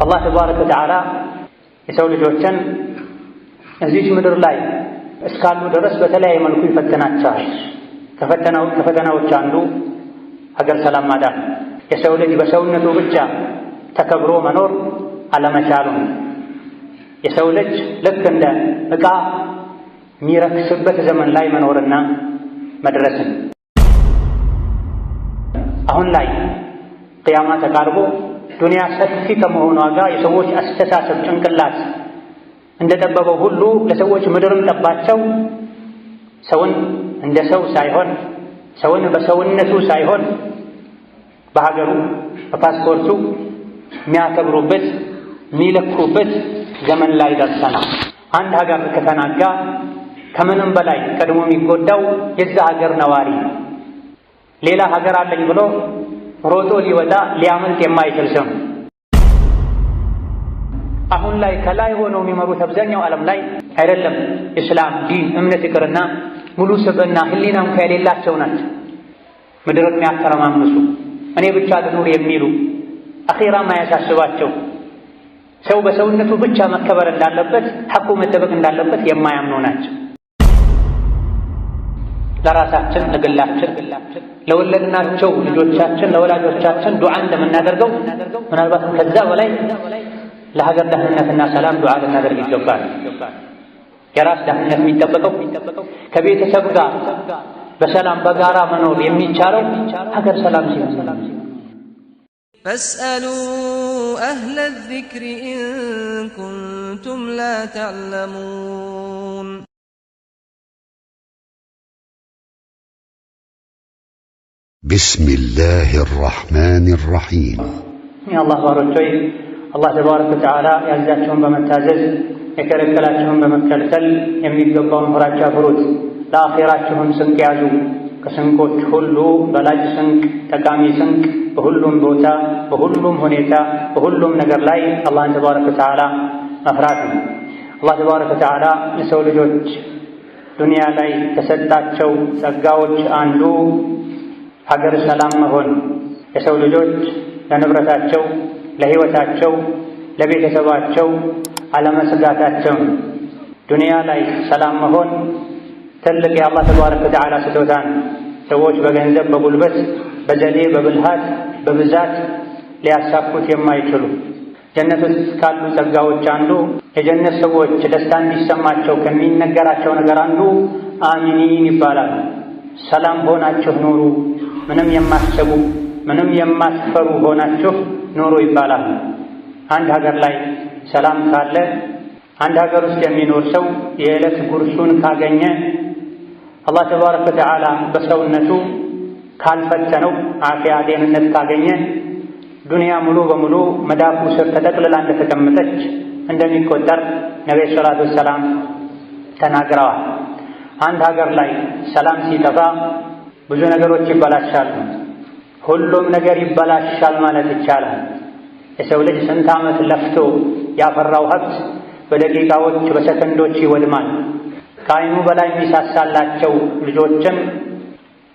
አላህ ተባረከ ወተዓላ የሰው ልጆችን እዚች ምድር ላይ እስካሉ ድረስ በተለያየ መልኩ ይፈትናቸዋል። ከፈተናዎች አንዱ ሀገር ሰላም ማጣት፣ የሰው ልጅ በሰውነቱ ብቻ ተከብሮ መኖር አለመቻሉ፣ የሰው ልጅ ልክ እንደ ዕቃ የሚረክስበት ዘመን ላይ መኖርና መድረስን። አሁን ላይ ቅያማ ተቃርቦ ዱንያ ሰፊ ከመሆኗ ጋር የሰዎች አስተሳሰብ ጭንቅላት እንደጠበበው ሁሉ ለሰዎች ምድርም ጠባቸው። ሰውን እንደ ሰው ሳይሆን ሰውን በሰውነቱ ሳይሆን በሀገሩ በፓስፖርቱ የሚያከብሩበት የሚለኩበት ዘመን ላይ ደርሰናል። አንድ ሀገር ከተናጋ ከምንም በላይ ቀድሞ የሚጎዳው የዛ ሀገር ነዋሪ ነው። ሌላ ሀገር አለኝ ብሎ ሮጦ ሊወጣ ሊያመልጥ የማይችል ሰው። አሁን ላይ ከላይ ሆነው የሚመሩት አብዛኛው ዓለም ላይ አይደለም እስላም ዲን እምነት ይቅርና ሙሉ ስብዕና ህሊናም ከሌላቸው ናቸው። ምድርን የሚያተረማምሱ እኔ ብቻ ልኑር የሚሉ አኺራ ማያሳስባቸው ሰው በሰውነቱ ብቻ መከበር እንዳለበት ሐቁ መጠበቅ እንዳለበት የማያምኑ ናቸው። ለራሳችን ለግላችን ለወለድናቸው ልጆቻችን ለወላጆቻችን ዱዓ እንደምናደርገው ምናልባትም ከዛ በላይ ለሀገር ደህንነትና ሰላም ዱዓ ልናደርግ ይገባል። የራስ ደህንነት የሚጠበቀው ከቤተሰብ ጋር በሰላም በጋራ መኖር የሚቻለው ሀገር ሰላም ሲሆን። فاسألوا أهل الذكر إن كنتم لا تعلمون بسم الله الرحمن الرحيم يا الله بارك الله تبارك وتعالى ያዛቸውን በመታዘዝ የከለከላቸውን በመከልከል የሚገባውን ፍራቻ ፍሩት። ለአኺራችሁም ስንቅ ያዙ። ከስንቆች ሁሉ በላጭ ስንቅ ጠቃሚ ስንቅ በሁሉም ቦታ በሁሉም ሁኔታ በሁሉም ነገር ላይ አላህን ተባረከ ወተዓላ መፍራት ነው። አላህ ተባረከ ወተዓላ ለሰው ልጆች ዱንያ ላይ ከሰጣቸው ጸጋዎች አንዱ ሀገር ሰላም መሆን፣ የሰው ልጆች ለንብረታቸው ለሕይወታቸው ለቤተሰባቸው አለመስጋታቸው። ዱንያ ላይ ሰላም መሆን ትልቅ የአላህ ተባረከ ወተዓላ ስጦታ ነው። ሰዎች በገንዘብ በጉልበት በዘዴ በብልሃት በብዛት ሊያሳኩት የማይችሉ ጀነት ውስጥ ካሉ ጸጋዎች አንዱ የጀነት ሰዎች ደስታ እንዲሰማቸው ከሚነገራቸው ነገር አንዱ አሚኒን ይባላል። ሰላም ሆናችሁ ኑሩ፣ ምንም የማትሰቡ ምንም የማትፈሩ ሆናችሁ ኑሩ ይባላል። አንድ ሀገር ላይ ሰላም ካለ አንድ ሀገር ውስጥ የሚኖር ሰው የዕለት ጉርሱን ካገኘ አላህ ተባረከ ወተዓላ በሰውነቱ ካልፈተነው አፊያ ጤንነት ካገኘ ዱንያ ሙሉ በሙሉ መዳፉ ስር ተጠቅልላ እንደተቀመጠች እንደሚቆጠር ነብዩ ሰለላሁ ዐለይሂ ወሰለም ተናግረዋል። አንድ ሀገር ላይ ሰላም ሲጠፋ ብዙ ነገሮች ይበላሻሉ። ሁሉም ነገር ይበላሻል ማለት ይቻላል። የሰው ልጅ ስንት ዓመት ለፍቶ ያፈራው ሀብት በደቂቃዎች በሰከንዶች ይወድማል። ከዓይኑ በላይ የሚሳሳላቸው ልጆችም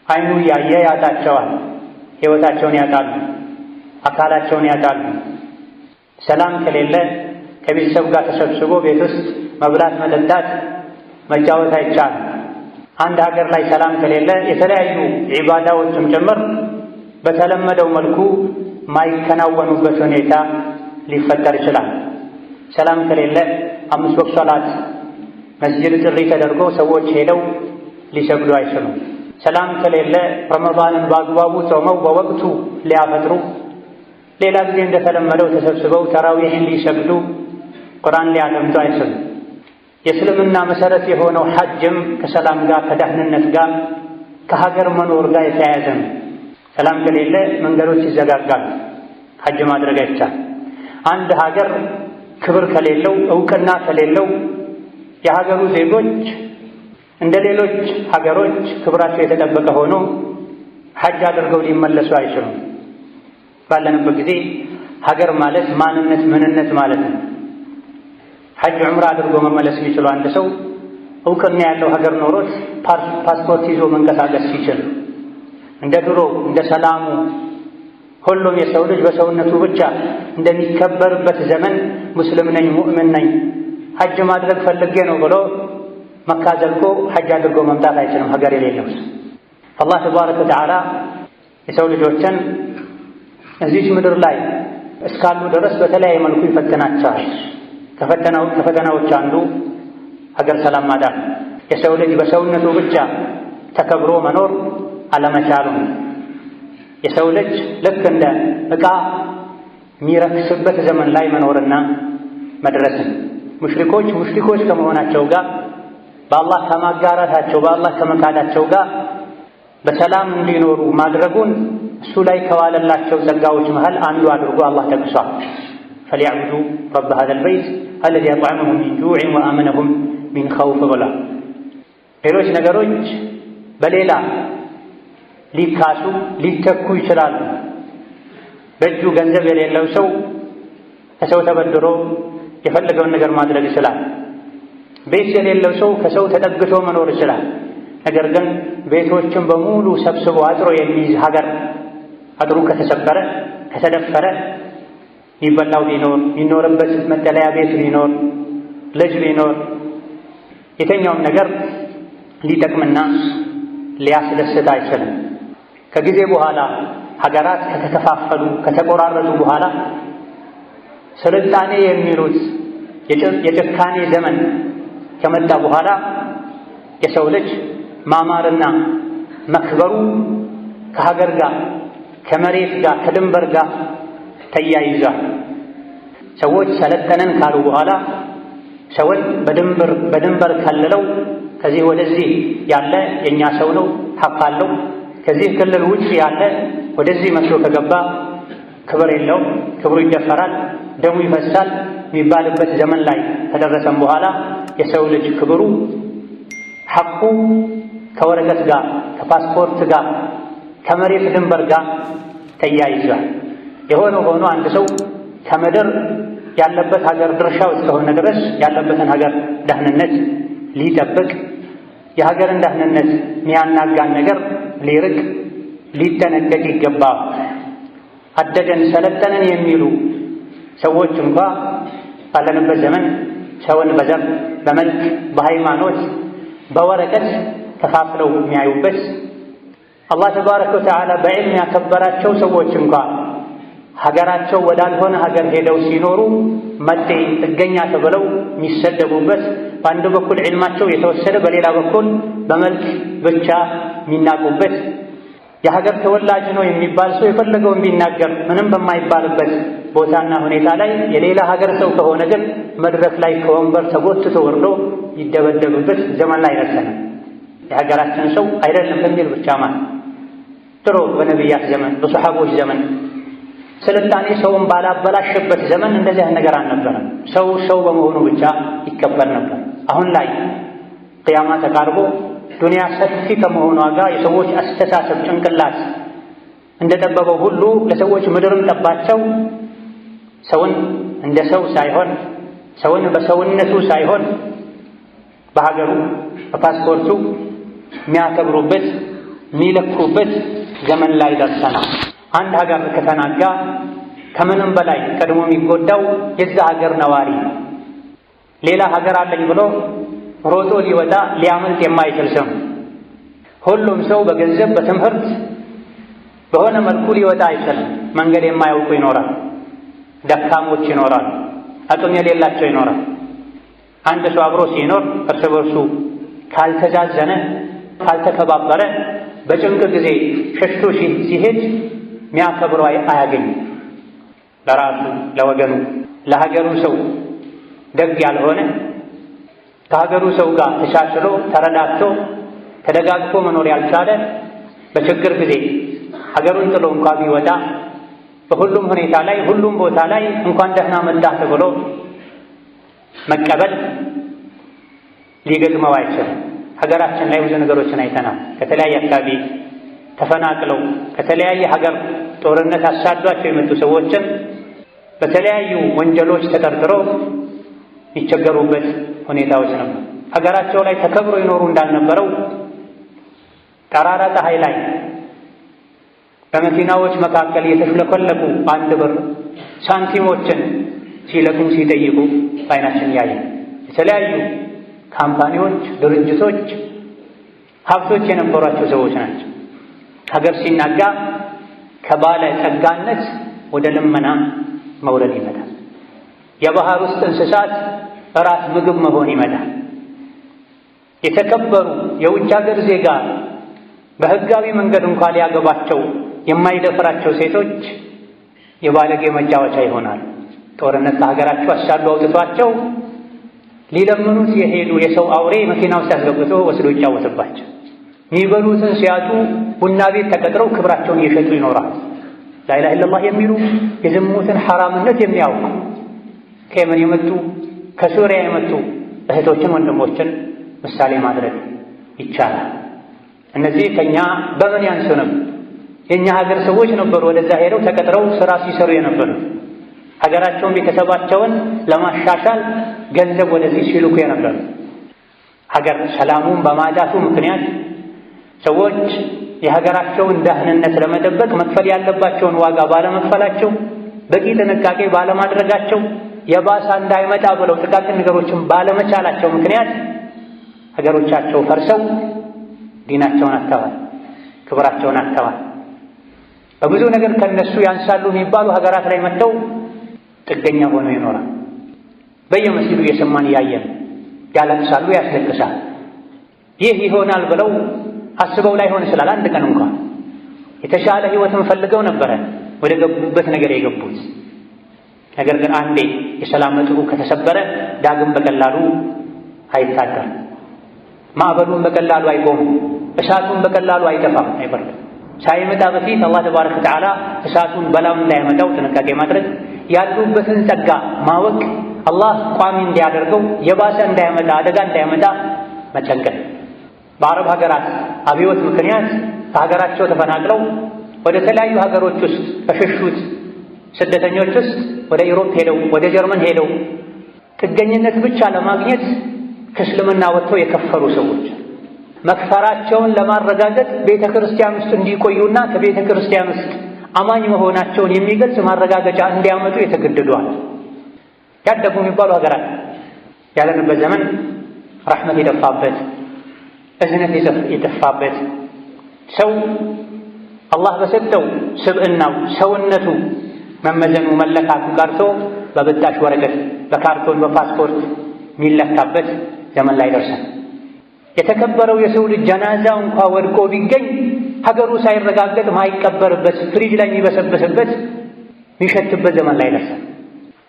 ዓይኑ እያየ ያጣቸዋል። ሕይወታቸውን ያጣሉ፣ አካላቸውን ያጣሉ። ሰላም ከሌለ ከቤተሰብ ጋር ተሰብስቦ ቤት ውስጥ መብላት፣ መጠጣት፣ መጫወት አይቻልም። አንድ ሀገር ላይ ሰላም ከሌለ የተለያዩ ዒባዳዎችም ጭምር በተለመደው መልኩ ማይከናወኑበት ሁኔታ ሊፈጠር ይችላል። ሰላም ከሌለ 5 ወቅት ሶላት መስጂድ ጥሪ ተደርጎ ሰዎች ሄደው ሊሰግዱ አይችሉም። ሰላም ከሌለ ረመዳንን በአግባቡ ጾመው በወቅቱ ሊያፈጥሩ፣ ሌላ ጊዜ እንደተለመደው ተሰብስበው ተራዊሕን ሊሰግዱ ቁርአን ሊያደምጡ አይችሉም። የእስልምና መሰረት የሆነው ሐጅም ከሰላም ጋር ከደህንነት ጋር ከሀገር መኖር ጋር የተያያዘ ነው። ሰላም ከሌለ መንገዶች ይዘጋጋሉ፣ ሐጅ ማድረግ አይቻልም። አንድ ሀገር ክብር ከሌለው እውቅና ከሌለው የሀገሩ ዜጎች እንደ ሌሎች ሀገሮች ክብራቸው የተጠበቀ ሆኖ ሐጅ አድርገው ሊመለሱ አይችሉም። ባለንበት ጊዜ ሀገር ማለት ማንነት ምንነት ማለት ነው። ሐጅ ዑምራ አድርጎ መመለስ የሚችለው አንድ ሰው እውቅና ያለው ሀገር ኖሮት ፓስፖርት ይዞ መንቀሳቀስ ሲችል እንደ ድሮ እንደ ሰላሙ ሁሉም የሰው ልጅ በሰውነቱ ብቻ እንደሚከበርበት ዘመን ሙስሊም ነኝ ሙእምን ነኝ ሐጅ ማድረግ ፈልጌ ነው ብሎ መካ ዘልቆ ሐጅ አድርጎ መምጣት አይችልም። ሀገር የሌለው አላህ ተባረከ ወተዓላ የሰው ልጆችን እዚች ምድር ላይ እስካሉ ድረስ በተለያየ መልኩ ይፈትናቸዋል። ከፈተናዎች አንዱ ሀገር ሰላም ማዳን፣ የሰው ልጅ በሰውነቱ ብቻ ተከብሮ መኖር አለመቻሉ፣ የሰው ልጅ ልክ እንደ ዕቃ የሚረክስበት ዘመን ላይ መኖርና መድረስን ሙሽሪኮች ከመሆናቸው ጋር በአላህ ከማጋራታቸው በአላህ ከመካዳቸው ጋር በሰላም እንዲኖሩ ማድረጉን እሱ ላይ ከዋለላቸው ጸጋዎች መሃል አንዱ አድርጎ አላህ ጠቅሷል። ፈሊዕቡዱ ረብ ሃዛል በይት አለዚ አጥዐመሁም ሚን ጁዕን ወአመነሁም ሚን ኸውፍ ብላ። ሌሎች ነገሮች በሌላ ሊካሱ ሊተኩ ይችላሉ። በእጁ ገንዘብ የሌለው ሰው ከሰው ተበድሮ የፈለገውን ነገር ማድረግ ይችላል። ቤት የሌለው ሰው ከሰው ተጠግቶ መኖር ይችላል። ነገር ግን ቤቶችን በሙሉ ሰብስቦ አጥሮ የሚይዝ ሀገር አጥሩ ከተሰበረ ከተደፈረ የሚበላው ቢኖር የሚኖርበት መጠለያ ቤት ቢኖር ልጅ ቢኖር የተኛውም ነገር ሊጠቅምና ሊያስደስት አይችልም። ከጊዜ በኋላ ሀገራት ከተከፋፈሉ ከተቆራረጡ በኋላ ስልጣኔ የሚሉት የጭካኔ ዘመን ከመጣ በኋላ የሰው ልጅ ማማርና መክበሩ ከሀገር ጋር ከመሬት ጋር ከድንበር ጋር ተያይዟል። ሰዎች ሰለጠነን ካሉ በኋላ ሰውን በድንበር ከልለው ከዚህ ወደዚህ ያለ የኛ ሰው ነው ሐቅ አለው፣ ከዚህ ክልል ውጭ ያለ ወደዚህ መስሎ ከገባ ክብር የለው፣ ክብሩ ይደፈራል፣ ደሙ ይፈሳል የሚባልበት ዘመን ላይ ከደረሰም በኋላ የሰው ልጅ ክብሩ ሐቁ ከወረቀት ጋር ከፓስፖርት ጋር ከመሬት ድንበር ጋር ተያይዟል። የሆነ ሆኖ አንድ ሰው ከምድር ያለበት ሀገር ድርሻው እስከሆነ ድረስ ያለበትን ሀገር ደህንነት ሊጠብቅ የሀገርን ደህንነት የሚያናጋን ነገር ሊርቅ ሊጠነቀቅ ይገባል። አደገን ሰለጠነን የሚሉ ሰዎች እንኳ ባለንበት ዘመን ሰውን በዘር በመልክ በሃይማኖት በወረቀት ከፋፍለው የሚያዩበት አላህ ተባረከ ወተዓላ በዕልም ያከበራቸው ሰዎች እንኳ ሀገራቸው ወዳልሆነ ሀገር ሄደው ሲኖሩ መጤ ጥገኛ ተብለው የሚሰደቡበት፣ በአንድ በኩል ዕልማቸው የተወሰደ በሌላ በኩል በመልክ ብቻ የሚናቁበት፣ የሀገር ተወላጅ ነው የሚባል ሰው የፈለገውን ቢናገር ምንም በማይባልበት ቦታና ሁኔታ ላይ የሌላ ሀገር ሰው ከሆነ ግን መድረክ ላይ ከወንበር ተጎትቶ ወርዶ ይደበደብበት ዘመን ላይ ደርሰናል። የሀገራችን ሰው አይደለም በሚል ብቻ ማለት ድሮ በነቢያት ዘመን በሰሐቦች ዘመን ስልጣኔ ሰውን ባላበላሸበት ዘመን እንደዚህ ነገር አልነበረም። ሰው በመሆኑ ብቻ ይከበር ነበር። አሁን ላይ ቅያማ ተቃርቦ ዱንያ ሰፊ ከመሆኗ ጋር የሰዎች አስተሳሰብ ጭንቅላት እንደጠበበው ሁሉ ለሰዎች ምድርም ጠባቸው። ሰውን እንደ ሰው ሳይሆን ሰውን በሰውነቱ ሳይሆን በሀገሩ በፓስፖርቱ የሚያከብሩበት የሚለኩበት ዘመን ላይ ደርሰናል። አንድ ሀገር ከተናጋ ከምንም በላይ ቀድሞ የሚጎዳው የዛ ሀገር ነዋሪ ነው። ሌላ ሀገር አለኝ ብሎ ሮጦ ሊወጣ ሊያመልጥ የማይችል ሰው። ሁሉም ሰው በገንዘብ በትምህርት በሆነ መልኩ ሊወጣ አይችልም። መንገድ የማያውቁ ይኖራል፣ ደካሞች ይኖራል፣ አቅም የሌላቸው ይኖራል። አንድ ሰው አብሮ ሲኖር እርስ በርሱ ካልተዛዘነ ካልተከባበረ በጭንቅ ጊዜ ሸሽቶ ሲሄድ የሚያከብረው አያገኝም። ለራሱ ለወገኑ ለሀገሩ ሰው ደግ ያልሆነ ከሀገሩ ሰው ጋር ተቻችሎ ተረዳድቶ ተደጋግፎ መኖር ያልቻለ በችግር ጊዜ ሀገሩን ጥሎ እንኳ ቢወጣ በሁሉም ሁኔታ ላይ ሁሉም ቦታ ላይ እንኳን ደህና መጣህ ተብሎ መቀበል ሊገጥመው አይችልም። ሀገራችን ላይ ብዙ ነገሮችን አይተናል። ከተለያየ አካባቢ ተፈናቅለው ከተለያየ ሀገር ጦርነት አሳዷቸው የመጡ ሰዎችን በተለያዩ ወንጀሎች ተጠርጥረው ይቸገሩበት ሁኔታዎች ነበር። ሀገራቸው ላይ ተከብሮ ይኖሩ እንዳልነበረው ጠራራ ፀሐይ ላይ በመኪናዎች መካከል የተሽለኮለኩ አንድ ብር ሳንቲሞችን ሲለኩ ሲጠይቁ በዓይናችን ያየን የተለያዩ ካምፓኒዎች፣ ድርጅቶች ሀብቶች የነበሯቸው ሰዎች ናቸው። ሀገር ሲናጋ ከባለ ጸጋነት ወደ ልመና መውረድ ይመጣል። የባህር ውስጥ እንስሳት እራት ምግብ መሆን ይመጣል። የተከበሩ የውጭ ሀገር ዜጋ በህጋዊ መንገድ እንኳን ሊያገባቸው የማይደፍራቸው ሴቶች የባለጌ መጫወቻ ይሆናል። ጦርነት ከሀገራቸው አሳዱ አውጥቷቸው ሊለምኑት የሄዱ የሰው አውሬ መኪና ውስጥ አስገብቶ ወስዶ ይጫወትባቸው። የሚበሉትን ሲያጡ ቡና ቤት ተቀጥረው ክብራቸውን እየሸጡ ይኖራል። ላኢላሃ ኢለላህ የሚሉ የዝሙትን ሐራምነት የሚያውቁ ከየመን የመጡ ከሱሪያ የመጡ እህቶችን ወንድሞችን ምሳሌ ማድረግ ይቻላል። እነዚህ ከኛ በምን ያንሱንም የኛ ሀገር ሰዎች ነበሩ። ወደዛ ሄደው ተቀጥረው ስራ ሲሰሩ የነበሩ ሀገራቸውን ቤተሰባቸውን ለማሻሻል ገንዘብ ወደዚህ ሲልኩ የነበሩ። ሀገር ሰላሙን በማጣቱ ምክንያት ሰዎች የሀገራቸውን ደህንነት ለመጠበቅ መክፈል ያለባቸውን ዋጋ ባለመክፈላቸው፣ በቂ ጥንቃቄ ባለማድረጋቸው፣ የባሳ እንዳይመጣ ብለው ጥቃቅን ነገሮችን ባለመቻላቸው ምክንያት ሀገሮቻቸው ፈርሰው ዲናቸውን አጥተዋል፣ ክብራቸውን አጥተዋል። በብዙ ነገር ከነሱ ያንሳሉ የሚባሉ ሀገራት ላይ መጥተው ጥገኛ ሆነው ይኖራል። በየመስጊዱ የሰማን ያየን ያለቅሳሉ፣ ያስለቅሳል። ይህ ይሆናል ብለው አስበው ላይሆን ይችላል። አንድ ቀን እንኳን የተሻለ ህይወትን ፈልገው ነበረ ወደ ገቡበት ነገር የገቡት። ነገር ግን አንዴ የሰላም መጥሩ ከተሰበረ ዳግም በቀላሉ አይታደርም። ማዕበሉን በቀላሉ አይቆምም። እሳቱን በቀላሉ አይጠፋም፣ አይበርድም። ሳይመጣ በፊት አላህ ተባረከ ወተዓላ እሳቱን በላውን እንዳያመጣው ጥንቃቄ ማድረግ፣ ያሉበትን ጸጋ ማወቅ፣ አላህ ቋሚ እንዲያደርገው የባሰ እንዳያመጣ አደጋ እንዳያመጣ መጨንቀን። በአረብ ሀገራት አብዮት ምክንያት ከሀገራቸው ተፈናቅለው ወደ ተለያዩ ሀገሮች ውስጥ ከሸሹት ስደተኞች ውስጥ ወደ ኢሮፕ ሄደው ወደ ጀርመን ሄደው ጥገኝነት ብቻ ለማግኘት ከእስልምና ወጥተው የከፈሩ ሰዎች መክፈራቸውን ለማረጋገጥ ቤተ ክርስቲያን ውስጥ እንዲቆዩና ከቤተ ክርስቲያን ውስጥ አማኝ መሆናቸውን የሚገልጽ ማረጋገጫ እንዲያመጡ የተገደዷል። ያደጉ የሚባሉ ሀገራት ያለንበት ዘመን ረሕመት የጠፋበት፣ እዝነት የጠፋበት፣ ሰው አላህ በሰጠው ስብዕናው ሰውነቱ መመዘኑ መለካቱ ቀርቶ በብጣሽ ወረቀት በካርቶን በፓስፖርት የሚለካበት ዘመን ላይ ደርሰን የተከበረው የሰው ልጅ ጀናዛው እንኳ ወድቆ ቢገኝ ሀገሩ ሳይረጋገጥ ማይቀበርበት ፍሪጅ ላይ የሚበሰበስበት የሚሸትበት ዘመን ላይ ደርሰን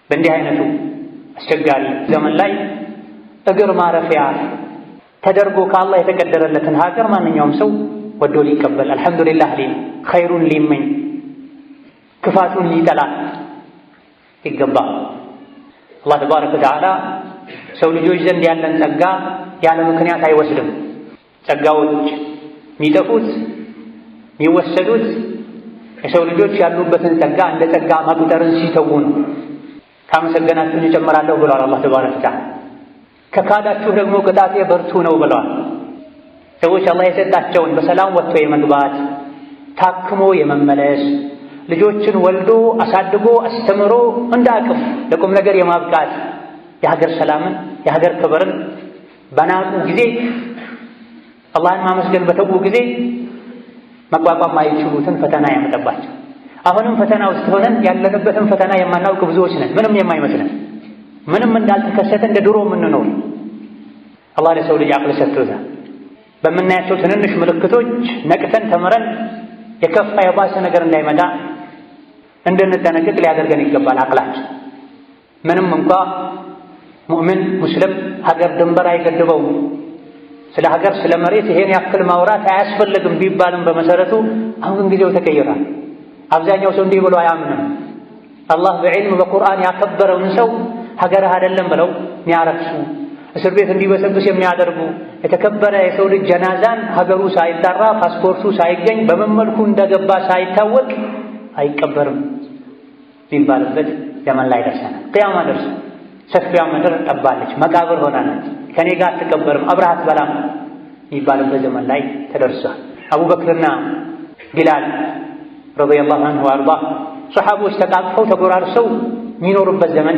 በእንዲህ አይነቱ አስቸጋሪ ዘመን ላይ እግር ማረፊያ ተደርጎ ከአላህ የተቀደረለትን ሀገር ማንኛውም ሰው ወዶ ሊቀበል አልሐምዱሊላህ ሊል ኸይሩን ሊመኝ ክፋቱን ሊጠላ ይገባ። አላህ ተባረከ ወተዓላ ሰው ልጆች ዘንድ ያለን ጸጋ ያለ ምክንያት አይወስድም። ጸጋዎች የሚጠፉት የሚወሰዱት የሰው ልጆች ያሉበትን ጸጋ እንደ ጸጋ መቁጠርን ሲተዉ ነው። ካመሰገናችሁን እጨምራለሁ ብለዋል አላህ ተባረከ ወተዓላ። ከካዳችሁ ደግሞ ቅጣቴ በርቱ ነው ብለዋል። ሰዎች አላህ የሰጣቸውን በሰላም ወጥቶ የመግባት ታክሞ የመመለስ ልጆችን ወልዶ አሳድጎ አስተምሮ እንደ አቅም ለቁም ነገር የማብቃት የሀገር ሰላምን የሀገር ክብርን በናቁ ጊዜ አላህን ማመስገን በተዉ ጊዜ መቋቋም ማይችሉትን ፈተና ያመጣባቸው። አሁንም ፈተና ውስጥ ሆነን ያለንበትን ፈተና የማናውቅ ብዙዎች ነን። ምንም የማይመስለን ምንም እንዳልተከሰተ እንደ ድሮ የምንኖር። አላህ ለሰው ልጅ አቅል ሰጥቶታል። በምናያቸው ትንንሽ ምልክቶች ነቅተን ተምረን የከፋ የባሰ ነገር እንዳይመጣ እንድንጠነቀቅ ሊያደርገን ይገባል አቅላችን። ምንም እንኳ ሙእምን ሙስሊም ሀገር ድንበር አይገድበው፣ ስለ ሀገር ስለ መሬት ይሄን ያክል ማውራት አያስፈልግም ቢባልም በመሰረቱ አሁን ጊዜው ተቀይሯል። አብዛኛው ሰው እንዲህ ብሎ አያምንም። አላህ በዕልም በቁርአን ያከበረውን ሰው ሀገርህ አይደለም ብለው የሚያረክሱ እስር ቤት እንዲበሰብስ የሚያደርጉ የተከበረ የሰው ልጅ ጀናዛን ሀገሩ ሳይጠራ ፓስፖርቱ ሳይገኝ በምን መልኩ እንደገባ ሳይታወቅ አይቀበርም የሚባልበት ዘመን ላይ ደርሰናል። ቅያማ ደርሶ ሰፊያ ምድር ጠባለች፣ መቃብር ሆናለች፣ ከኔ ጋር አትቀበርም አብረሃት በላም የሚባልበት ዘመን ላይ ተደርሷል። አቡበክርና ቢላል ረዲየላሁ ዐንሁ ወአርዳህ ሰሓቦች ተቃቅፈው ተጎራርሰው የሚኖሩበት ዘመን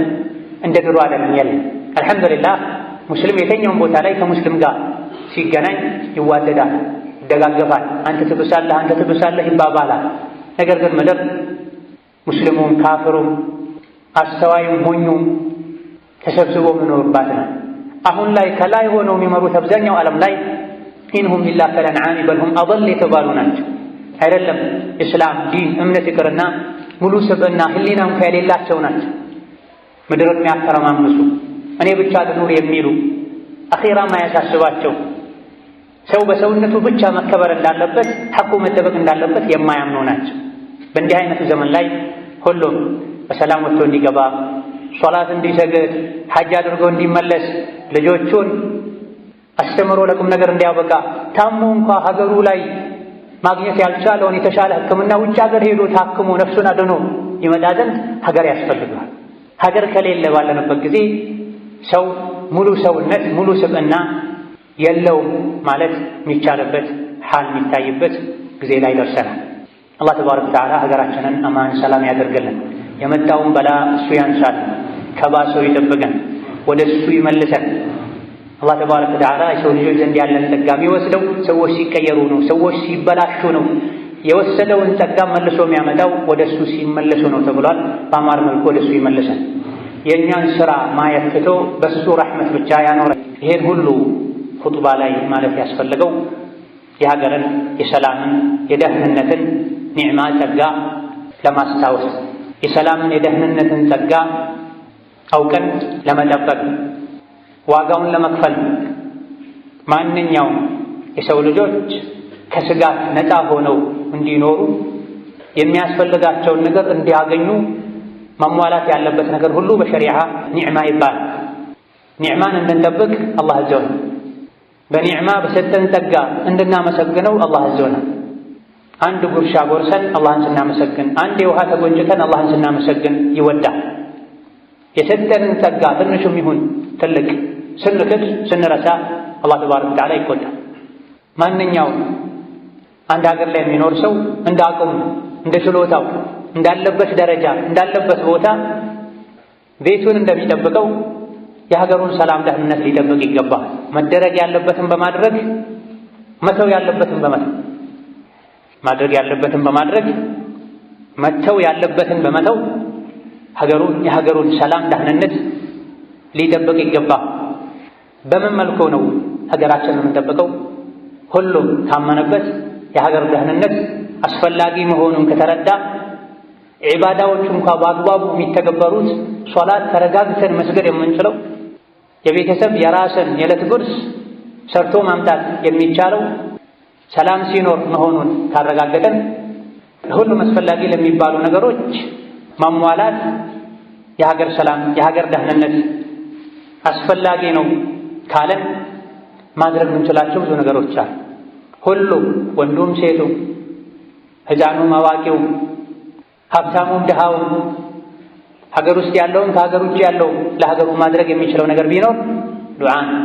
እንደ ድሮ አይደለም የለም። አልሐምዱሊላህ ሙስሊም የተኛውን ቦታ ላይ ከሙስሊም ጋር ሲገናኝ ይዋደዳል፣ ይደጋገፋል፣ አንተ ትብሳለህ ይባባላል። ነገር ግን ምድር ሙስሊሙም ካፍሩም አስተዋዩም ሞኙም ተሰብስቦ የሚኖርባት ነው። አሁን ላይ ከላይ ሆነው የሚመሩት አብዛኛው ዓለም ላይ ኢንሁም ኢላ ከልአንዓሚ በልሁም አضል የተባሉ ናቸው። አይደለም እስላም ዲን እምነት ይቅርና ሙሉ ስብዕና ህሊና እንኳ የሌላቸው ናቸው። ምድርን የሚያተረማምሱ እኔ ብቻ ልኑር የሚሉ አኺራ ማያሳስባቸው ሰው በሰውነቱ ብቻ መከበር እንዳለበት ሐቁ መጠበቅ እንዳለበት የማያምኑ ናቸው። በእንዲህ አይነቱ ዘመን ላይ ሁሉም በሰላም ወጥቶ እንዲገባ ሶላት እንዲሰግድ ሐጅ አድርጎ እንዲመለስ ልጆቹን አስተምሮ ለቁም ነገር እንዲያበቃ ታሞ እንኳ ሀገሩ ላይ ማግኘት ያልቻለውን የተሻለ ሕክምና ውጭ ሀገር ሄዶ ታክሞ ነፍሱን አድኖ ይመጣ ዘንድ ሀገር ያስፈልጋል። ሀገር ከሌለ ባለንበት ጊዜ ሰው ሙሉ ሰውነት ሙሉ ስብዕና የለውም ማለት የሚቻልበት ሐል የሚታይበት ጊዜ ላይ ደርሰናል። አላህ ተባረከ ወተዓላ ሀገራችንን አማን ሰላም ያደርግልን። የመጣውን በላ እሱ ያንሳል፣ ከባሰው ይጠብቀን፣ ወደ እሱ ይመልሰን። አላህ ተባረከ ወተዓላ የሰው ልጆች ዘንድ ያለን ጸጋ የሚወስደው ሰዎች ሲቀየሩ ነው፣ ሰዎች ሲበላሹ ነው። የወሰደውን ጸጋ መልሶ የሚያመጣው ወደ እሱ ሲመለሱ ነው ተብሏል። በአማር መልኩ ወደ እሱ ይመልሰን። የእኛን ስራ ማየት ትቶ በሱ ረሕመት ብቻ ያኖረን። ይሄን ሁሉ ኹጥባ ላይ ማለት ያስፈልገው የሀገርን የሰላምን የደህንነትን ኒዕማ ጸጋ ለማስታወስ የሰላምን የደህንነትን ጸጋ አውቀን ለመጠበቅ ዋጋውን ለመክፈል ማንኛውም የሰው ልጆች ከስጋት ነፃ ሆነው እንዲኖሩ የሚያስፈልጋቸውን ነገር እንዲያገኙ መሟላት ያለበት ነገር ሁሉ በሸሪዓ ኒዕማ ይባላል። ኒዕማን እንድንጠብቅ አላህ አዘዘን። በኒዕማ በሰጠን ጸጋ እንድናመሰግነው አላህ አዘዘን። አንድ ጉርሻ ጎርሰን አላህን ስናመሰግን፣ አንድ የውሃ ተጎንጭተን አላህን ስናመሰግን ይወዳል። የሰጠንን ጸጋ ትንሹም ይሁን ትልቅ ስንክድ ስንረሳ አላህ ተባረከ ወተዓላ ይቆጣል። ማንኛውም አንድ ሀገር ላይ የሚኖር ሰው እንደ አቅሙ እንደ ችሎታው እንዳለበት ደረጃ እንዳለበት ቦታ ቤቱን እንደሚጠብቀው የሀገሩን ሰላም ደህንነት ሊጠብቅ ይገባል። መደረግ ያለበትን በማድረግ መተው ያለበትን በመተው ማድረግ ያለበትን በማድረግ መተው ያለበትን በመተው የሀገሩን ሰላም ደህንነት ሊጠብቅ ይገባል። በምን መልኩ ነው ሀገራችንን የምንጠብቀው? ሁሉም ካመነበት የሀገር ደህንነት አስፈላጊ መሆኑን ከተረዳ ዒባዳዎቹ እንኳ በአግባቡ የሚተገበሩት ሶላት ተረጋግተን መስገድ የምንችለው የቤተሰብ የራስን የዕለት ጉርስ ሰርቶ ማምጣት የሚቻለው ሰላም ሲኖር መሆኑን ካረጋገጠን ሁሉም አስፈላጊ ለሚባሉ ነገሮች ማሟላት የሀገር ሰላም የሀገር ደህንነት አስፈላጊ ነው ካለን ማድረግ የምንችላቸው ብዙ ነገሮች አሉ። ሁሉም ወንዱም ሴቱም ሕፃኑም አዋቂውም ሀብታሙም ድሃውም ሀገር ውስጥ ያለውም ከሀገር ውጭ ያለው ለሀገሩ ማድረግ የሚችለው ነገር ቢኖር ዱዓ ነው።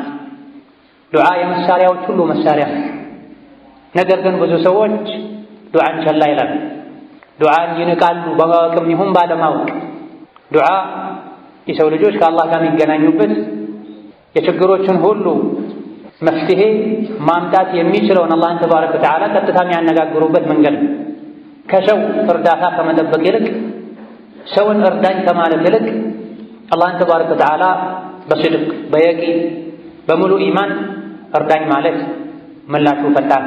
ዱዓ የመሳሪያዎች ሁሉ መሳሪያ። ነገር ግን ብዙ ሰዎች ዱዓን ቸላ ይላሉ። ዱዓን ይንቃሉ፣ በማወቅም ይሁን ባለማወቅ። ዱዓ የሰው ልጆች ከአላህ ጋር የሚገናኙበት የችግሮችን ሁሉ መፍትሄ ማምጣት የሚችለውን አላህን ተባረከ ወተዓላ ቀጥታ የሚያነጋግሩበት መንገድ ነው። ከሰው እርዳታ ከመጠበቅ ይልቅ ሰውን እርዳኝ ከማለት ይልቅ አላህን ተባረከ ወተዓላ በስድቅ በየቂን በሙሉ ኢማን እርዳኝ ማለት ምላሹ ፈጣን።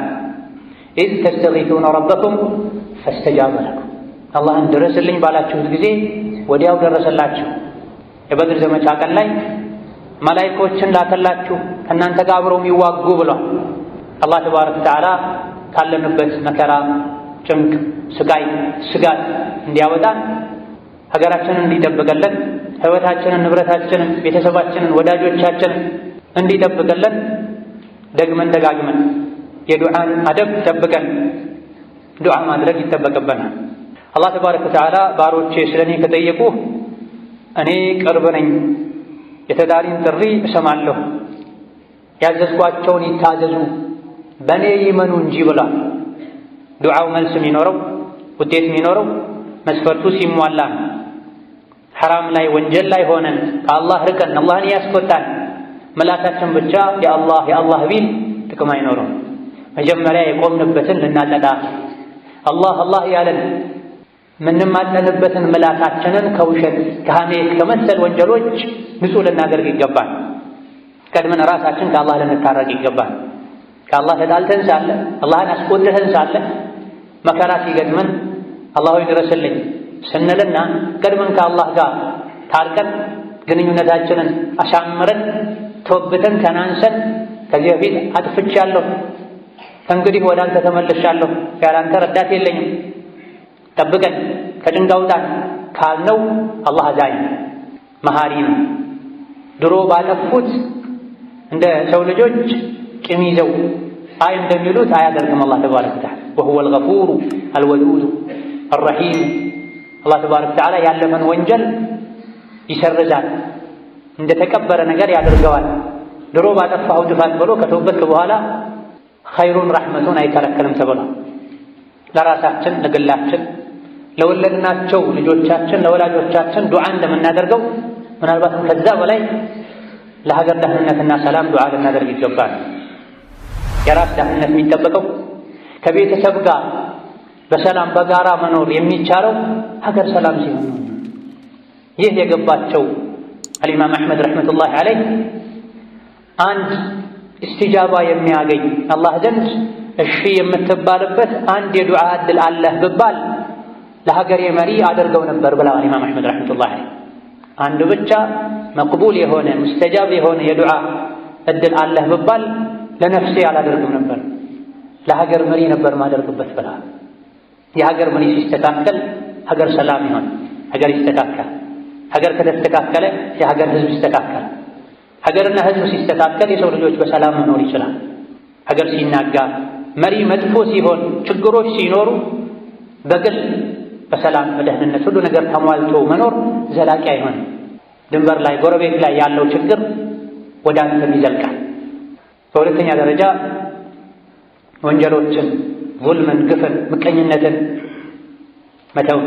ኢዝ ተስተጊሱነ ረበኩም ፈስተጃበ ለኩም፣ አላህን ድረስልኝ ባላችሁት ጊዜ ወዲያው ደረሰላችሁ። የበድር ዘመቻ ቀን ላይ መላኢኮችን ላከላችሁ ከእናንተ ጋር አብረው የሚዋጉ ብሏል። አላህ ተባረከ ወተዓላ ካለንበት መከራ፣ ጭንቅ፣ ስቃይ፣ ስጋት እንዲያወጣን ሀገራችንን እንዲጠብቅልን ሕይወታችንን፣ ንብረታችንን፣ ቤተሰባችንን፣ ወዳጆቻችንን እንዲጠብቅልን ደግመን ደጋግመን የዱዓን አደብ ጠብቀን ዱዓ ማድረግ ይጠበቅብናል። አላህ ተባረከ ወተዓላ ባሮቼ ስለኔ ከጠየቁህ እኔ ቅርብ ነኝ፣ የተዳሪን ጥሪ እሰማለሁ፣ ያዘዝኳቸውን ይታዘዙ፣ በእኔ ይመኑ እንጂ ብሏል። ዱዓው መልስ የሚኖረው ውጤት የሚኖረው መስፈርቱ ሲሟላ ነው። ሐራም ላይ ወንጀል ላይ ሆነን ከአላህ ርቀን አላህን ያስቆጣን ምላሳችን ብቻ የአላህ የአላህ ቢል ጥቅም አይኖረውም። መጀመሪያ የቆምንበትን ልናጸዳ አላህ አላህ ያለን ምንማጠንበትን ምላሳችንን ከውሸት ከሐሜት ከመሰል ወንጀሎች ንጹህ ልናደርግ ይገባል። ቀድመን ራሳችን ከአላህ ልንታረቅ ይገባል። ከአላህ ተጣልተን ሳለ አላህን አስቆጥተን ሳለ መከራ ሲገጥመን አላህ ሆይ ድረስልኝ ስንልና ቀድመን ከአላህ ጋር ታርቀን ግንኙነታችንን አሳምረን ተወብተን ተናንሰን ከዚህ በፊት አጥፍቻለሁ ከእንግዲህ ወደ አንተ ተመልሻለሁ ያላንተ ረዳት የለኝም ጠብቀን ከጭንቅ አውጣን ካልነው አላህ አዛኝ መሃሪ ነው። ድሮ ባጠፉት እንደ ሰው ልጆች ቂም ይዘው እንደሚሉት አያደርግም አላህ ተባረከ ወተዓላ። ወሁወ አልገፉሩ አልወዱዱ አልረሒም። አላህ ተባረከ ወተዓላ ያለፈን ወንጀል ይሰርዛል፣ እንደተቀበረ ነገር ያደርገዋል። ድሮ ባጠፋው ጥፋት ብሎ ከተውበት በኋላ ኸይሩን ረሕመቱን አይከለከልም ተብሏል። ለራሳችን ለግላችን ለወለድናቸው ልጆቻችን ለወላጆቻችን ዱዓ እንደምናደርገው ምናልባትም ከዛ በላይ ለሀገር ደህንነትና ሰላም ዱዓ ልናደርግ ይገባል። የራስ ደህንነት የሚጠበቀው ከቤተሰብ ጋር በሰላም በጋራ መኖር የሚቻለው ሀገር ሰላም ሲሆን ነው። ይህ የገባቸው አልኢማም አሕመድ ረሕመቱላሂ ዐለይህ አንድ እስትጃባ የሚያገኝ አላህ ዘንድ እሺ የምትባልበት አንድ የዱዓ ዕድል አለህ ብባል ለሀገሬ መሪ አድርገው ነበር ብለዋል ኢማም አሕመድ ረሕመቱላሂ ዐለይህ። አንድ ብቻ መቅቡል የሆነ ሙስተጃብ የሆነ የዱዓ ዕድል አለህ ብባል ለነፍሴ አላደርግም ነበር ለሀገር መሪ ነበር ማደርግበት ብለዋል። የሀገር መሪ ሲስተካከል ሀገር ሰላም ይሆን፣ ሀገር ይስተካከል። ሀገር ከተስተካከለ የሀገር ህዝብ ይስተካከል። ሀገርና ህዝብ ሲስተካከል የሰው ልጆች በሰላም መኖር ይችላል። ሀገር ሲናጋ፣ መሪ መጥፎ ሲሆን፣ ችግሮች ሲኖሩ በግል በሰላም በደህንነት ሁሉ ነገር ተሟልቶ መኖር ዘላቂ አይሆንም። ድንበር ላይ ጎረቤት ላይ ያለው ችግር ወደ አንተም ይዘልቃል። በሁለተኛ ደረጃ ወንጀሎችን፣ ዙልምን፣ ግፍን፣ ምቀኝነትን መተው።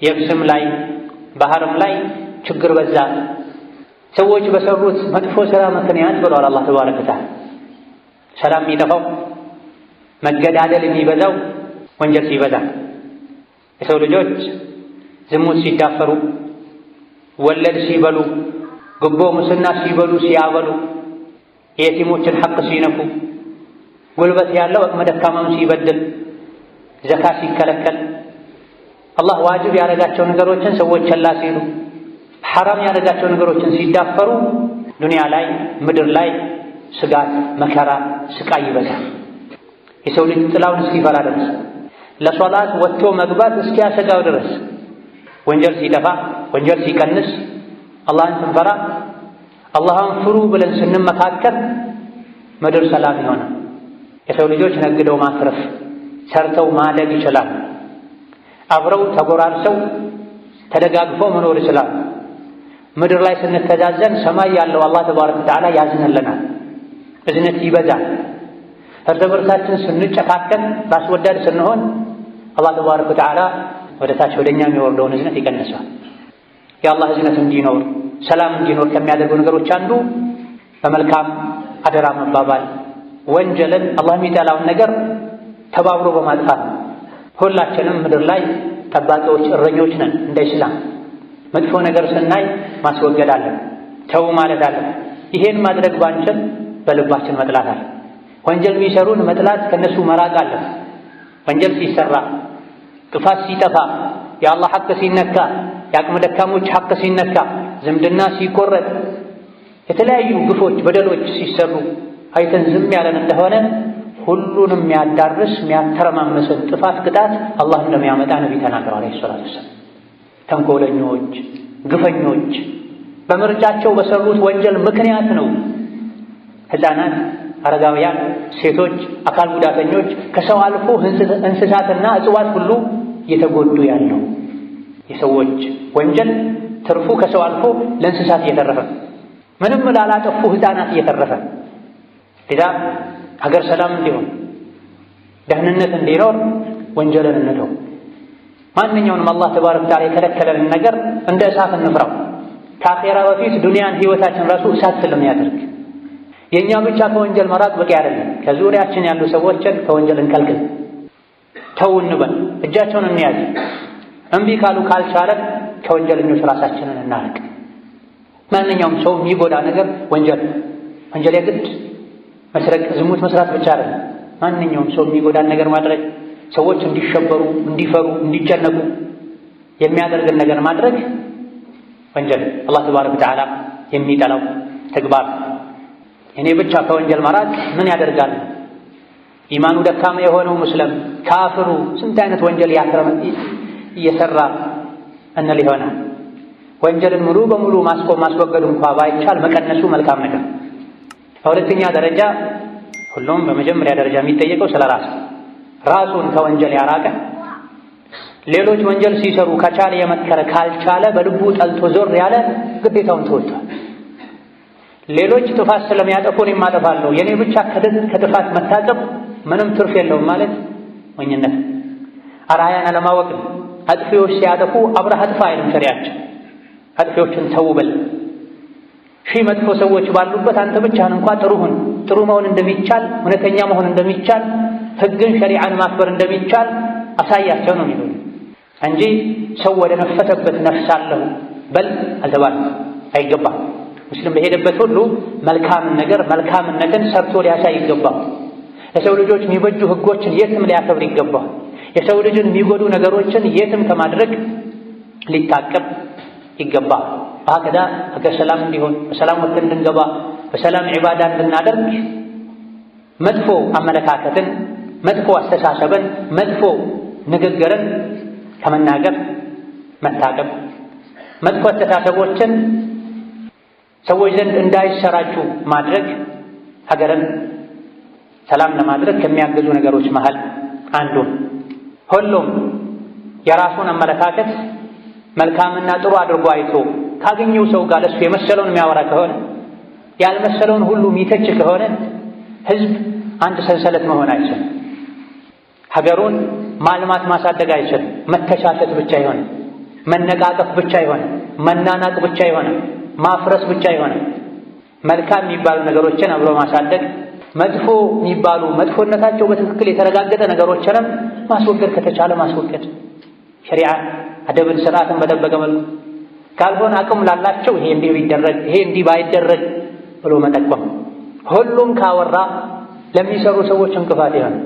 የብስም ላይ ባህርም ላይ ችግር በዛ። ሰዎች በሰሩት መጥፎ ሥራ ምክንያት ብለዋል አላህ ተባረከ ወተዓላ ሰላም የሚጠፋው መገዳደል የሚበዛው ወንጀል ሲበዛ። የሰው ልጆች ዝሙት ሲዳፈሩ፣ ወለድ ሲበሉ፣ ጉቦ ሙስና ሲበሉ ሲያበሉ፣ የየቲሞችን ሐቅ ሲነኩ፣ ጉልበት ያለው አቅመ ደካማም ሲበድል፣ ዘካ ሲከለከል፣ አላህ ዋጅብ ያደረጋቸው ነገሮችን ሰዎች ቸላ ሲሉ፣ ሐራም ያደረጋቸው ነገሮችን ሲዳፈሩ ዱንያ ላይ ምድር ላይ ስጋት፣ መከራ፣ ስቃይ ይበዛል። የሰው ልጅ ጥላውን እስኪፈራ ድረስ ለሶላት ወጥቶ መግባት እስኪያሰጋው ድረስ ወንጀል ሲጠፋ ወንጀል ሲቀንስ አላህን ስንፈራ አላህን ፍሩ ብለን ስንመካከር ምድር ሰላም ይሆናል። የሰው ልጆች ነግደው ማትረፍ ሰርተው ማደግ ይችላል። አብረው ተጎራርሰው ተደጋግፈው መኖር ይችላል። ምድር ላይ ስንተዛዘን ሰማይ ያለው አላህ ተባረከ ወተዓላ ያዝንልናል። እዝነት ይበዛል። እርስ በርሳችን ስንጨካከን ራስ ወዳድ ስንሆን አላህ ተባረከ ወተዓላ ወደ ታች ወደኛ የሚወርደውን እዝነት ይቀንሳል። የአላህ እዝነት እንዲኖር ሰላም እንዲኖር ከሚያደርጉ ነገሮች አንዱ በመልካም አደራ መባባል፣ ወንጀልን አላህ የሚጠላውን ነገር ተባብሮ በማጥፋት ነው። ሁላችንም ምድር ላይ ጠባቂዎች እረኞች ነን። እንደ ኢስላም መጥፎ ነገር ስናይ ማስወገድ አለን፣ ተው ማለት አለን። ይሄን ማድረግ ባንችል በልባችን መጥላት አለ። ወንጀል የሚሰሩን መጥላት ከነሱ መራቅ አለ። ወንጀል ሲሰራ፣ ጥፋት ሲጠፋ፣ የአላህ ሐቅ ሲነካ፣ የአቅመ ደካሞች ሐቅ ሲነካ፣ ዝምድና ሲቆረጥ፣ የተለያዩ ግፎች በደሎች ሲሰሩ አይተን ዝም ያለን እንደሆነ ሁሉንም የሚያዳርስ የሚያተረማመስን ጥፋት ቅጣት አላህ እንደሚያመጣ ነቢ ተናግረዋል አለይሂ ሰላቱ ወሰላም። ተንኮለኞች፣ ግፈኞች በምርጫቸው በሰሩት ወንጀል ምክንያት ነው ሕፃናት፣ አረጋውያን፣ ሴቶች፣ አካል ጉዳተኞች ከሰው አልፎ እንስሳትና እጽዋት ሁሉ እየተጎዱ ያለው። የሰዎች ወንጀል ትርፉ ከሰው አልፎ ለእንስሳት እየተረፈ ምንም ላላጠፉ ሕፃናት እየተረፈ ሌላ ሀገር ሰላም እንዲሆን ደህንነት እንዲኖር ወንጀልን እንተው። ማንኛውንም አላህ ተባረከ ወተዓላ የከለከለንን ነገር እንደ እሳት እንፍራው። ከአኼራ በፊት ዱንያን ህይወታችን ራሱ እሳት ስለሚያደርግ የእኛ ብቻ ከወንጀል መራቅ በቂ አይደለም። ከዙሪያችን ያሉ ሰዎችን ከወንጀል እንከልክል፣ ተው እንበል፣ እጃቸውን እንያዝ። እምቢ ካሉ ካልቻለን ከወንጀለኞች ራሳችንን እናርቅ። ማንኛውም ሰው የሚጎዳ ነገር ወንጀል የግድ መስረቅ፣ ዝሙት መስራት ብቻ አይደለም። ማንኛውም ሰው የሚጎዳን ነገር ማድረግ፣ ሰዎች እንዲሸበሩ፣ እንዲፈሩ፣ እንዲጨነቁ የሚያደርግን ነገር ማድረግ ወንጀል አላህ ተባረከ ወተዓላ የሚጠላው ተግባር። እኔ ብቻ ከወንጀል መራቅ ምን ያደርጋል? ኢማኑ ደካማ የሆነው ሙስሊም ካፍሩ ስንት አይነት ወንጀል እየሰራ እንል ይሆናል። ወንጀልን ሙሉ በሙሉ ማስወገድ እንኳ ባይቻል መቀነሱ መልካም ነገር። በሁለተኛ ደረጃ ሁሉም በመጀመሪያ ደረጃ የሚጠየቀው ስለ ራሱን ከወንጀል ያራቀ፣ ሌሎች ወንጀል ሲሰሩ ከቻለ የመከረ፣ ካልቻለ በልቡ ጠልቶ ዞር ያለ ግዴታውን ተወጥቷል። ሌሎች ጥፋት ስለሚያጠፉ እኔም አጠፋለሁ፣ የኔ ብቻ ከጥፋት መታቀብ ምንም ትርፍ የለውም ማለት ሞኝነት፣ አርአያን አለማወቅ። አጥፊዎች ሲያጠፉ አብረህ አጥፋ አይልም ሸሪዓችን። አጥፊዎችን ተው በል። ሺህ መጥፎ ሰዎች ባሉበት አንተ ብቻህን እንኳ ጥሩ መሆን እንደሚቻል፣ እውነተኛ መሆን እንደሚቻል፣ ህግን ሸሪዓን ማክበር እንደሚቻል አሳያቸው ነው የሚሉት እንጂ ሰው ወደ ነፈሰበት ነፍሳለሁ በል አልተባለም። አይገባም። ሙስሊም በሄደበት ሁሉ መልካምን ነገር መልካምነትን ሰርቶ ሊያሳይ ይገባል። ለሰው ልጆች የሚበጁ ህጎችን የትም ሊያከብር ይገባል። የሰው ልጅን የሚጎዱ ነገሮችን የትም ከማድረግ ሊታቀብ ይገባል። አከዳ ሀገር ሰላም እንዲሆን በሰላም ወጥተን እንድንገባ በሰላም ዒባዳ እንድናደርግ መጥፎ አመለካከትን፣ መጥፎ አስተሳሰብን፣ መጥፎ ንግግርን ከመናገር መታቀብ፣ መጥፎ አስተሳሰቦችን ሰዎች ዘንድ እንዳይሰራጩ ማድረግ ሀገርን ሰላም ለማድረግ ከሚያግዙ ነገሮች መሃል አንዱ። ሁሉም የራሱን አመለካከት መልካምና ጥሩ አድርጎ አይቶ ካገኘው ሰው ጋር ለሱ የመሰለውን የሚያወራ ከሆነ ያልመሰለውን ሁሉ የሚተች ከሆነ ህዝብ አንድ ሰንሰለት መሆን አይችልም። ሀገሩን ማልማት ማሳደግ አይችልም። መተቻቸት ብቻ ይሆን፣ መነቃቀፍ ብቻ ይሆን፣ መናናቅ ብቻ ይሆን፣ ማፍረስ ብቻ ይሆን። መልካም የሚባሉ ነገሮችን አብሮ ማሳደግ፣ መጥፎ የሚባሉ መጥፎነታቸው በትክክል የተረጋገጠ ነገሮችንም ማስወገድ ከተቻለ ማስወገድ፣ ሸሪዓ አደብን ስርዓትን በጠበቀ መልኩ ካልሆነ አቅም ላላቸው ይሄ እንዲህ ቢደረግ ይሄ እንዲህ ባይደረግ ብሎ መጠቆም። ሁሉም ካወራ ለሚሰሩ ሰዎች እንቅፋት ይሆናል።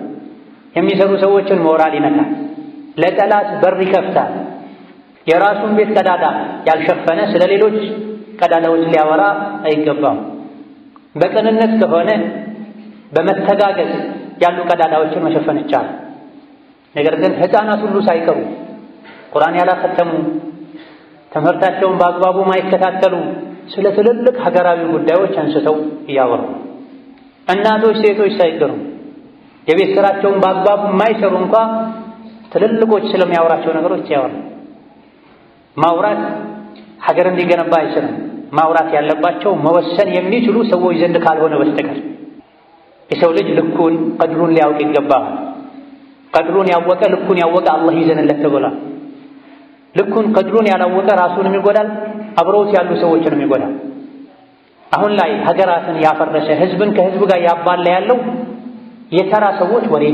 የሚሰሩ ሰዎችን ሞራል ይነካል፣ ለጠላት በር ይከፍታል። የራሱን ቤት ቀዳዳ ያልሸፈነ ስለ ሌሎች ቀዳዳዎች ሊያወራ አይገባም። በቅንነት ከሆነ በመተጋገዝ ያሉ ቀዳዳዎችን መሸፈን ይቻላል። ነገር ግን ሕፃናት ሁሉ ሳይቀሩ ቁርአን ያላከተሙ ትምህርታቸውን በአግባቡ ማይከታተሉ ስለ ትልልቅ ሀገራዊ ጉዳዮች አንስተው እያወሩ፣ እናቶች ሴቶች ሳይቀሩ የቤት ስራቸውን በአግባቡ የማይሰሩ እንኳ ትልልቆች ስለሚያወራቸው ነገሮች ያወሩ። ማውራት ሀገርን ሊገነባ አይችልም። ማውራት ያለባቸው መወሰን የሚችሉ ሰዎች ዘንድ ካልሆነ በስተቀር የሰው ልጅ ልኩን ቀድሩን ሊያውቅ ይገባል። ቀድሩን ያወቀ ልኩን ያወቀ አላህ ይዘንለት ተብሏል። ልኩን ቀድሩን ያላወቀ ራሱንም ይጎዳል፣ አብረውት ያሉ ሰዎችንም ይጎዳል። አሁን ላይ ሀገራትን ያፈረሰ ህዝብን ከህዝብ ጋር ያባላ ያለው የተራ ሰዎች ወሬ።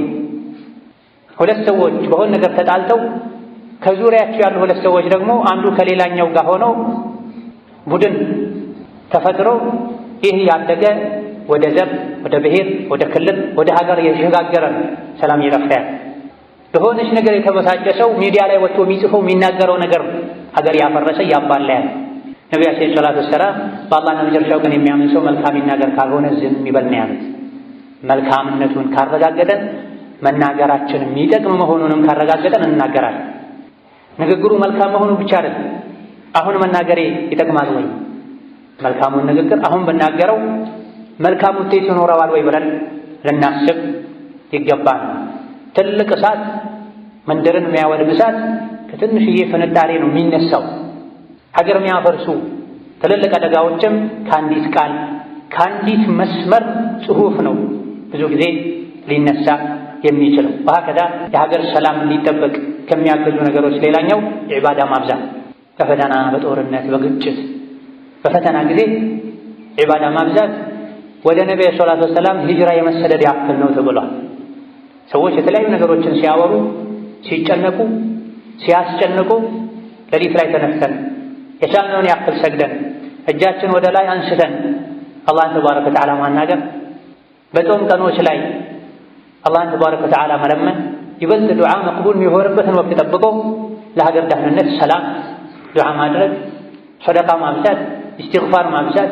ሁለት ሰዎች በሆነ ነገር ተጣልተው ከዙሪያቸው ያሉ ሁለት ሰዎች ደግሞ አንዱ ከሌላኛው ጋር ሆነው ቡድን ተፈጥሮ ይህ ያደገ ወደ ዘር፣ ወደ ብሔር፣ ወደ ክልል፣ ወደ ሀገር እየተሸጋገረ ሰላም እየጠፋ በሆነች ነገር የተበሳጨ ሰው ሚዲያ ላይ ወጥቶ የሚጽፈው የሚናገረው ነገር ሀገር ያፈረሰ ያባላ ያለ። ነቢያችን ሰለላሁ ዐለይሂ ወሰለም በአላህና በመጨረሻው ቀን የሚያምን ሰው መልካም ይናገር ካልሆነ ዝም ይበል ነው ያሉት። መልካምነቱን ካረጋገጠን መናገራችን የሚጠቅም መሆኑንም ካረጋገጠን እንናገራለን። ንግግሩ መልካም መሆኑ ብቻ አይደለም፣ አሁን መናገሬ ይጠቅማል ወይ? መልካሙን ንግግር አሁን ብናገረው መልካም ውጤት ይኖረዋል ወይ ብለን ልናስብ ይገባል። ትልቅ እሳት መንደርን የሚያወድም እሳት ከትንሽዬ ፍንዳሬ ነው የሚነሳው። ሀገር የሚያፈርሱ ትልልቅ አደጋዎችም ከአንዲት ቃል ከአንዲት መስመር ጽሑፍ ነው ብዙ ጊዜ ሊነሳ የሚችለው። ወሀከዛ የሀገር ሰላም እንዲጠበቅ ከሚያግዙ ነገሮች ሌላኛው የዒባዳ ማብዛት። በፈተና በጦርነት በግጭት በፈተና ጊዜ ዒባዳ ማብዛት ወደ ነቢዩ ሰለላሁ ዐለይሂ ወሰለም ሂጅራ የመሰደድ ያክል ነው ተብሏል። ሰዎች የተለያዩ ነገሮችን ሲያወሩ ሲጨነቁ ሲያስጨንቁ ሌሊት ላይ ተነስተን የቻልነውን ያክል ሰግደን እጃችን ወደ ላይ አንስተን አላህን ተባረከ ወተዓላ ማናገር፣ በጾም ቀኖች ላይ አላህን ተባረከ ወተዓላ መለመን፣ ይበልጥ ዱዓ መቅቡል የሚሆንበትን ወቅት ጠብቆ ለሀገር ደህንነት ሰላም ዱዓ ማድረግ፣ ሰደቃ ማብዛት፣ ኢስቲግፋር ማብዛት፣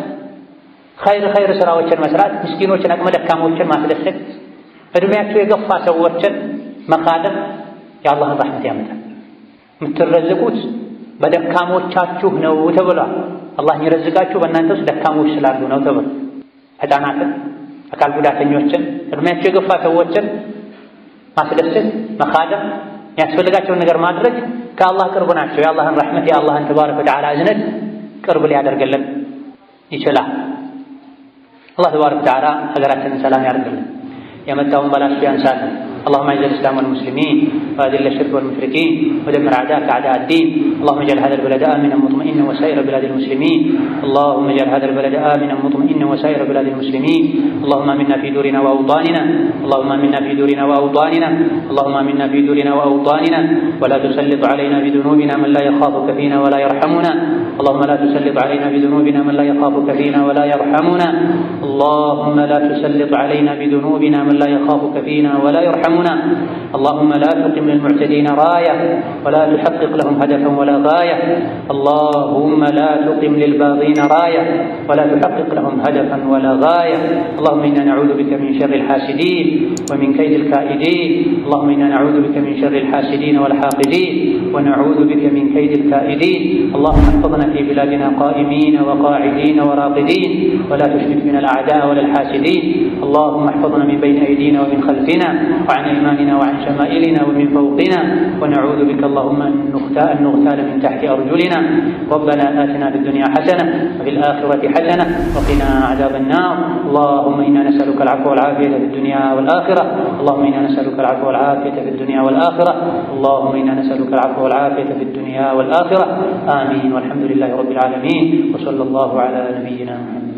ኸይር ስራዎችን መስራት፣ ምስኪኖችን አቅመ ደካሞችን ማስደሰት፣ እድሜያቸው የገፋ ሰዎችን መካደም የአላህን ረሕመት ያመጣል። የምትረዝቁት በደካሞቻችሁ ነው ተብሏል። አላህ የሚረዝቃችሁ በእናንተ ውስጥ ደካሞች ስላሉ ነው ተብሏል። ሕፃናትን፣ አካል ጉዳተኞችን፣ እድሜያቸው የገፋ ሰዎችን ማስደሰት፣ መካደም፣ የሚያስፈልጋቸውን ነገር ማድረግ ከአላህ ቅርብ ናቸው። የአላህን ረሕመት የአላህን ተባረከ ወተዓላ እዝነት ቅርብ ሊያደርግልን ይችላል። አላህ ተባረከ ወተዓላ ሀገራችንን ሰላም ያደርግልን፣ የመጣውን በላሱ ያንሳልን። اللهم اعز الاسلام والمسلمين واذل الشرك والمشركين ودمر اعداءك اعداء الدين. اللهم اجعل هذا البلد امنا مطمئنا وسائر بلاد المسلمين. اللهم اجعل هذا البلد امنا مطمئنا وسائر بلاد المسلمين. اللهم امنا في دورنا واوطاننا. اللهم امنا في دورنا واوطاننا. اللهم امنا في دورنا واوطاننا ولا تسلط علينا بذنوبنا من لا يخافك فينا ولا يرحمنا. اللهم لا تسلط علينا بذنوبنا من لا يخافك فينا ولا يرحمنا. اللهم لا تسلط علينا بذنوبنا من لا يخافك فينا ولا يرحمنا. اللهم لا تقم للمعتدين راية ولا تحقق لهم هدفا ولا غاية. اللهم لا تقم للباغين راية ولا تحقق لهم هدفا ولا غاية. اللهم إنا نعوذ بك من شر الحاسدين ومن كيد الكائدين. اللهم إنا نعوذ بك من شر الحاسدين والحاقدين ونعوذ بك من كيد الكائدين. اللهم احفظنا في بلادنا قائمين وقاعدين وراقدين ولا تشمت بنا الأعداء ولا الحاسدين. اللهم احفظنا من بين أيدينا ومن خلفنا وعن أيماننا وعن شمائلنا ومن فوقنا ونعوذ بك اللهم أن نغتال من تحت أرجلنا. ربنا آتنا في الدنيا حسنة وفي الآخرة حسنة وقنا عذاب النار. اللهم إنا نسألك العفو والعافية في الدنيا والآخرة. اللهم إنا نسألك العفو والعافية في الدنيا والآخرة. اللهم إنا نسألك العفو والعافية في الدنيا والآخرة. آمين والحمد لله رب العالمين وصلى الله على نبينا محمد.